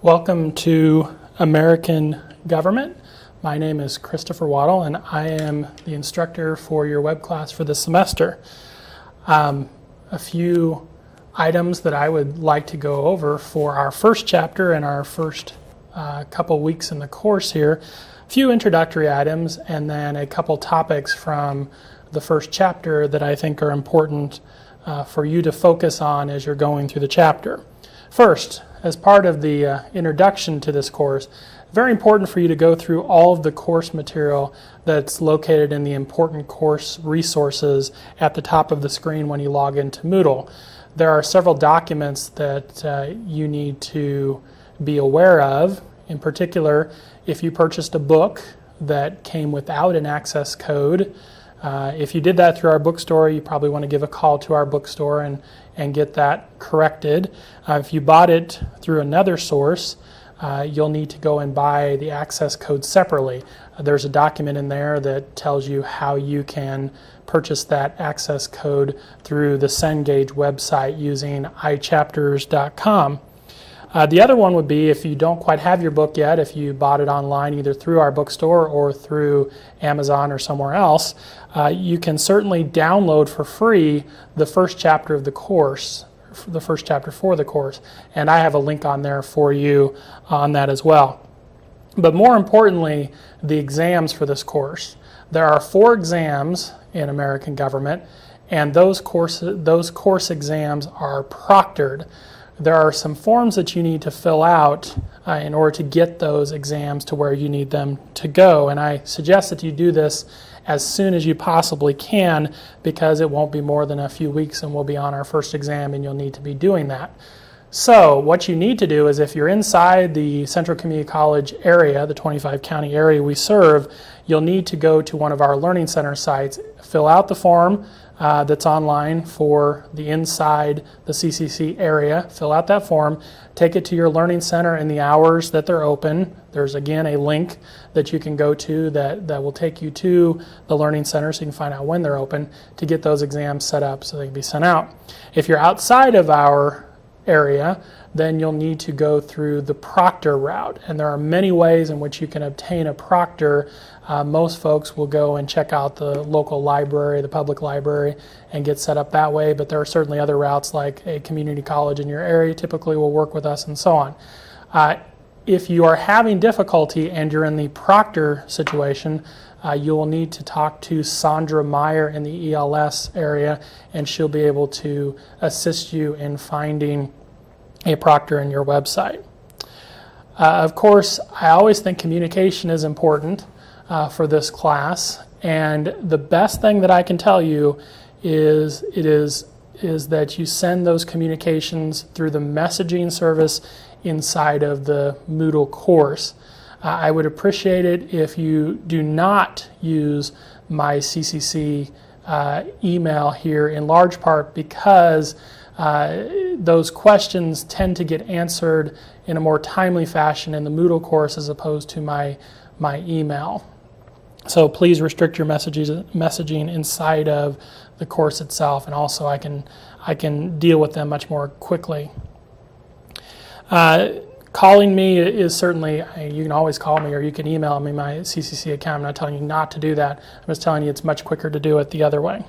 Welcome to American Government. My name is Christopher Waddle, and I am the instructor for your web class for this semester. A few items that I would like to go over for our first chapter and our first couple weeks in the course here. A few introductory items, and then a couple topics from the first chapter that I think are important for you to focus on as you're going through the chapter. First, as part of the introduction to this course, very important for you to go through all of the course material that's located in the important course resources at the top of the screen when you log into Moodle. There are several documents that you need to be aware of. In particular, if you purchased a book that came without an access code, if you did that through our bookstore, you probably want to give a call to our bookstore and get that corrected. If you bought it through another source, you'll need to go and buy the access code separately. There's a document in there that tells you how you can purchase that access code through the Cengage website using iChapters.com. The other one would be if you don't quite have your book yet, if you bought it online either through our bookstore or through Amazon or somewhere else, you can certainly download for free the first chapter of the course, the first chapter for the course, and I have a link on there for you on that as well. But more importantly, the exams for this course. There are 4 exams in American Government, and those course exams are proctored. There are some forms that you need to fill out in order to get those exams to where you need them to go. And I suggest that you do this as soon as you possibly can, because it won't be more than a few weeks and we'll be on our first exam and you'll need to be doing that. So what you need to do is, if you're inside the Central Community College area, the 25 county area we serve, you'll need to go to one of our Learning Center sites, fill out the form that's online for the inside the CCC area, fill out that form, take it to your Learning Center in the hours that they're open. There's again a link that you can go to that will take you to the Learning Center so you can find out when they're open to get those exams set up so they can be sent out. If you're outside of our area, then you'll need to go through the proctor route, and there are many ways in which you can obtain a proctor. Most folks will go and check out the local library, the public library, and get set up that way, but there are certainly other routes, like a community college in your area typically will work with us, and so on. If you are having difficulty and you're in the proctor situation, you will need to talk to Sandra Meyer in the ELS area, and she'll be able to assist you in finding a proctor in your website. Of course, I always think communication is important for this class, and the best thing that I can tell you is that you send those communications through the messaging service inside of the Moodle course. I would appreciate it if you do not use my CCC email here, in large part because those questions tend to get answered in a more timely fashion in the Moodle course as opposed to my email. So please restrict your messaging inside of the course itself, and also I can deal with them much more quickly. Calling me is certainly, you can always call me or you can email me my CCC account. I'm not telling you not to do that. I'm just telling you it's much quicker to do it the other way.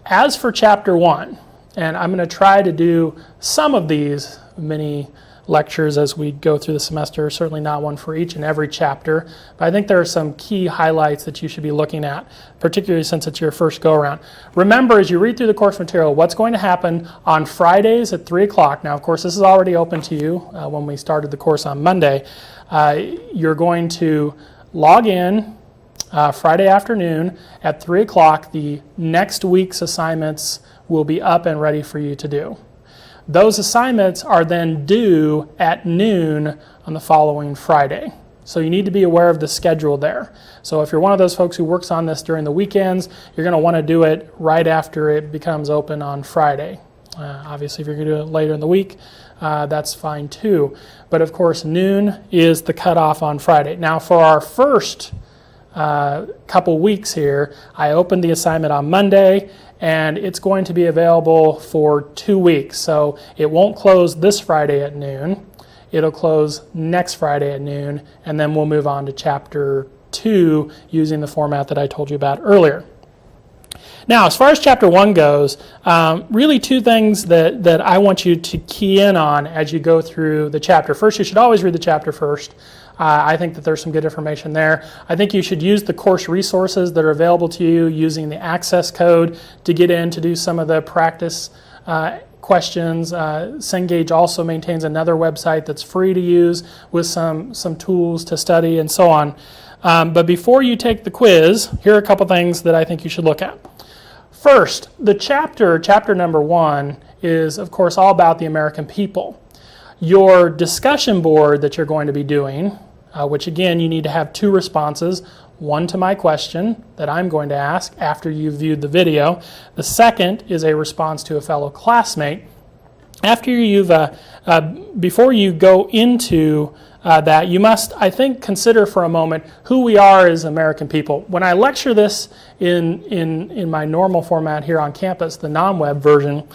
As for Chapter 1, and I'm going to try to do some of these mini lectures as we go through the semester, certainly not one for each and every chapter, but I think there are some key highlights that you should be looking at, particularly since it's your first go-around. Remember, as you read through the course material, what's going to happen on Fridays at 3 o'clock. Now, of course, this is already open to you when we started the course on Monday. You're going to log in Friday afternoon at 3 o'clock. The next week's assignments will be up and ready for you to do. Those assignments are then due at noon on the following Friday. So you need to be aware of the schedule there. So if you're one of those folks who works on this during the weekends, you're going to want to do it right after it becomes open on Friday. Obviously, if you're going to do it later in the week, that's fine too. But of course, noon is the cutoff on Friday. Now, for our first couple weeks here. I opened the assignment on Monday, and it's going to be available for 2 weeks. So it won't close this Friday at noon. It'll close next Friday at noon, and then we'll move on to Chapter 2 using the format that I told you about earlier. Now, as far as Chapter 1 goes, really two things that I want you to key in on as you go through the chapter. First, you should always read the chapter first. I think that there's some good information there. I think you should use the course resources that are available to you using the access code to get in to do some of the practice questions. Cengage also maintains another website that's free to use with some tools to study and so on. But before you take the quiz, here are a couple things that I think you should look at. First, the chapter number 1, is of course all about the American people. Your discussion board that you're going to be doing, which again you need to have 2 responses, one to my question that I'm going to ask after you've viewed the video. The second is a response to a fellow classmate. After you've, before you go into that, you must, I think, consider for a moment who we are as American people. When I lecture this in my normal format here on campus, the non-web version,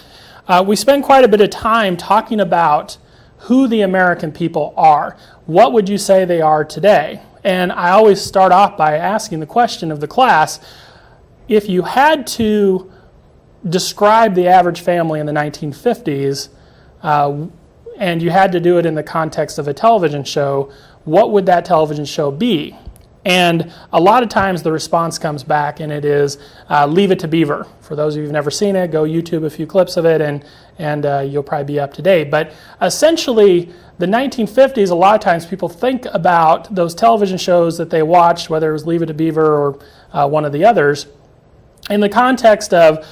we spend quite a bit of time talking about who the American people are. What would you say they are today? And I always start off by asking the question of the class, if you had to describe the average family in the 1950s, and you had to do it in the context of a television show, what would that television show be? And a lot of times the response comes back and it is Leave It to Beaver. For those of you who've never seen it, go YouTube a few clips of it and you'll probably be up to date. But essentially, the 1950s, a lot of times people think about those television shows that they watched, whether it was Leave It to Beaver or one of the others, in the context of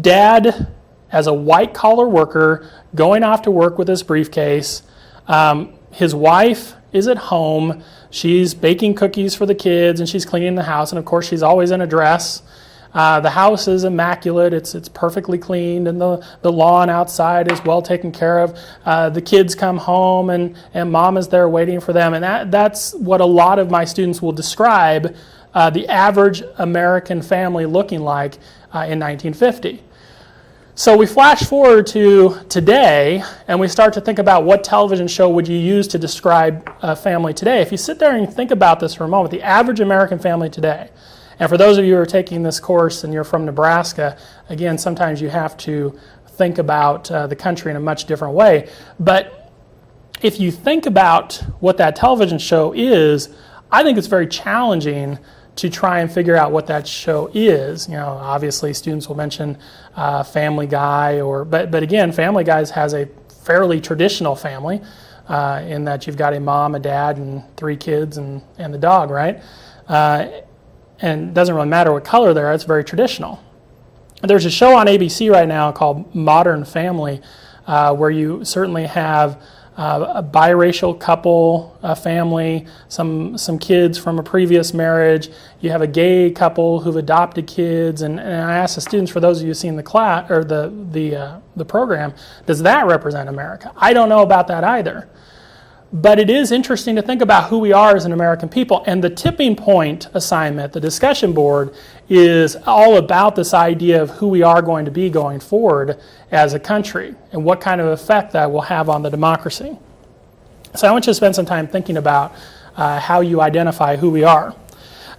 dad as a white-collar worker going off to work with his briefcase. His wife is at home. She's baking cookies for the kids and she's cleaning the house, and of course she's always in a dress. The house is immaculate. It's perfectly cleaned, and the lawn outside is well taken care of. The kids come home and mom is there waiting for them, and that's what a lot of my students will describe the average American family looking like in 1950. So we flash forward to today, and we start to think about what television show would you use to describe a family today. If you sit there and think about this for a moment, the average American family today, and for those of you who are taking this course and you're from Nebraska, again, sometimes you have to think about the country in a much different way. But if you think about what that television show is, I think it's very challenging to try and figure out what that show is. You know, obviously students will mention Family Guy, but again, Family Guy has a fairly traditional family in that you've got a mom, a dad, and 3 kids and the dog, right? And it doesn't really matter what color they are, it's very traditional. There's a show on ABC right now called Modern Family where you certainly have a biracial couple, a family, some kids from a previous marriage. You have a gay couple who've adopted kids, and I asked the students, for those of you who've seen the class or the program, does that represent America? I don't know about that either. But it is interesting to think about who we are as an American people. And the tipping point assignment, the discussion board, is all about this idea of who we are going to be going forward as a country and what kind of effect that will have on the democracy. So I want you to spend some time thinking about how you identify who we are.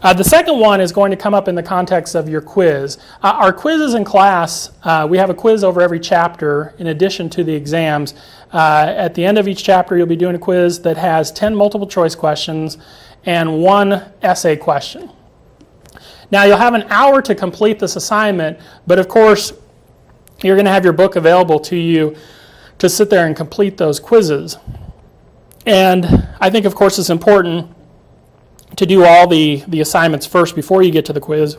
The second one is going to come up in the context of your quiz. Our quizzes in class, we have a quiz over every chapter in addition to the exams. At the end of each chapter, you'll be doing a quiz that has 10 multiple choice questions and 1 essay question. Now, you'll have an hour to complete this assignment, but of course, you're going to have your book available to you to sit there and complete those quizzes. And I think, of course, it's important to do all the assignments first before you get to the quiz,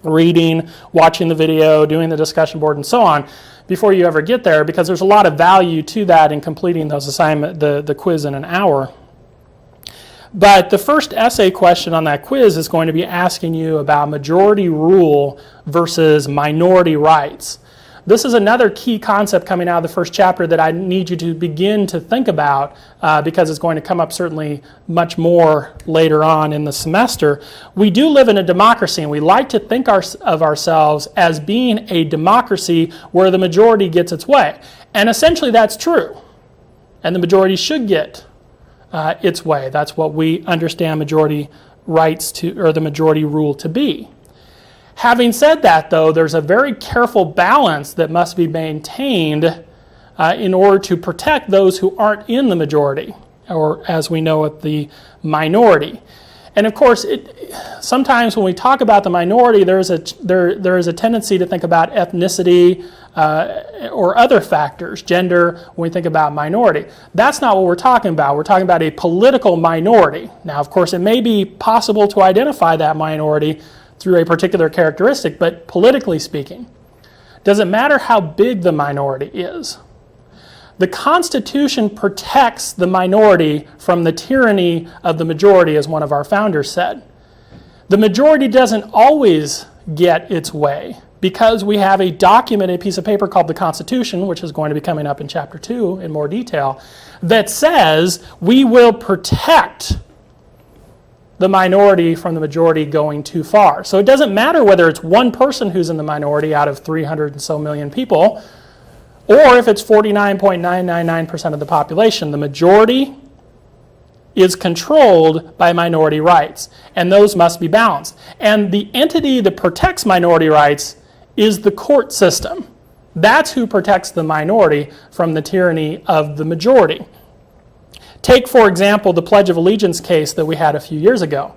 reading, watching the video, doing the discussion board, and so on, before you ever get there, because there's a lot of value to that in completing those the quiz in an hour. But the first essay question on that quiz is going to be asking you about majority rule versus minority rights. this is another key concept coming out of the first chapter that I need you to begin to think about because it's going to come up certainly much more later on in the semester. We do live in a democracy, and we like to think of ourselves as being a democracy where the majority gets its way. And essentially that's true. And the majority should get its way. That's what we understand majority rights to, or the majority rule to be. Having said that, though, there's a very careful balance that must be maintained in order to protect those who aren't in the majority, or as we know it, the minority. And of course, sometimes when we talk about the minority, there is a tendency to think about ethnicity or other factors, gender, when we think about minority. That's not what we're talking about. We're talking about a political minority. Now, of course, it may be possible to identify that minority through a particular characteristic, but politically speaking, does it matter how big the minority is? The Constitution protects the minority from the tyranny of the majority, as one of our founders said. The majority doesn't always get its way because we have a documented piece of paper called the Constitution, which is going to be coming up in Chapter 2 in more detail, that says we will protect the minority from the majority going too far. So it doesn't matter whether it's one person who's in the minority out of 300 and so million people, or if it's 49.999% of the population. The majority is controlled by minority rights, and those must be balanced. And the entity that protects minority rights is the court system. That's who protects the minority from the tyranny of the majority. Take, for example, the Pledge of Allegiance case that we had a few years ago.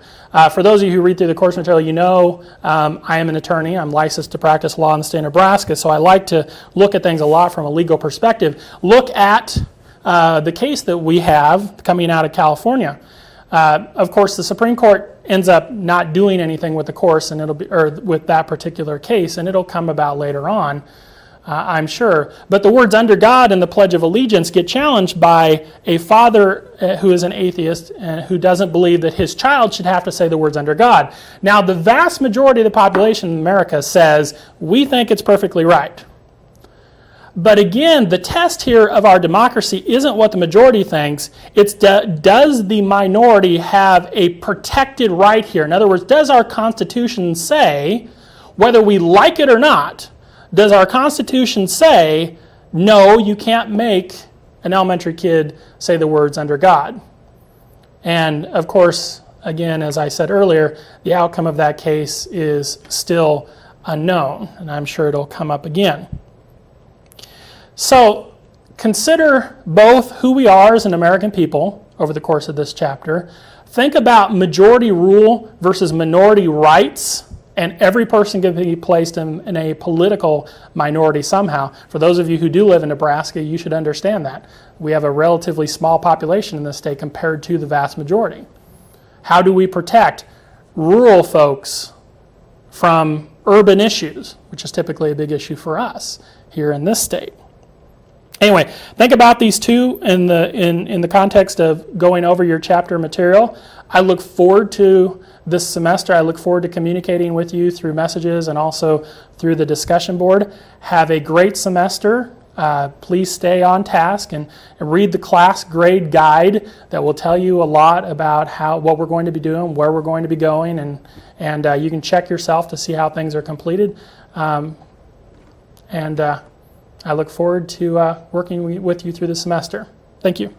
For those of you who read through the course material, you know I am an attorney. I'm licensed to practice law in the state of Nebraska, so I like to look at things a lot from a legal perspective. Look at the case that we have coming out of California. Of course, the Supreme Court ends up not doing anything with the course, and with that particular case, and it'll come about later on. I'm sure. But the words "under God" in the Pledge of Allegiance get challenged by a father who is an atheist and who doesn't believe that his child should have to say the words "under God." Now, the vast majority of the population in America says, we think it's perfectly right. But again, the test here of our democracy isn't what the majority thinks. It's does the minority have a protected right here? In other words, does our Constitution say, whether we like it or not, does our Constitution say, no, you can't make an elementary kid say the words "under God"? And of course, again, as I said earlier, the outcome of that case is still unknown, and I'm sure it'll come up again. So consider both who we are as an American people over the course of this chapter. Think about majority rule versus minority rights. And every person can be placed in a political minority somehow. For those of you who do live in Nebraska, you should understand that. We have a relatively small population in this state compared to the vast majority. How do we protect rural folks from urban issues, which is typically a big issue for us here in this state? Anyway, think about these two in the context of going over your chapter material. I look forward to this semester. I look forward to communicating with you through messages and also through the discussion board. Have a great semester. Please stay on task and read the class grade guide that will tell you a lot about what we're going to be doing, where we're going to be going, and you can check yourself to see how things are completed. I look forward to working with you through the semester. Thank you.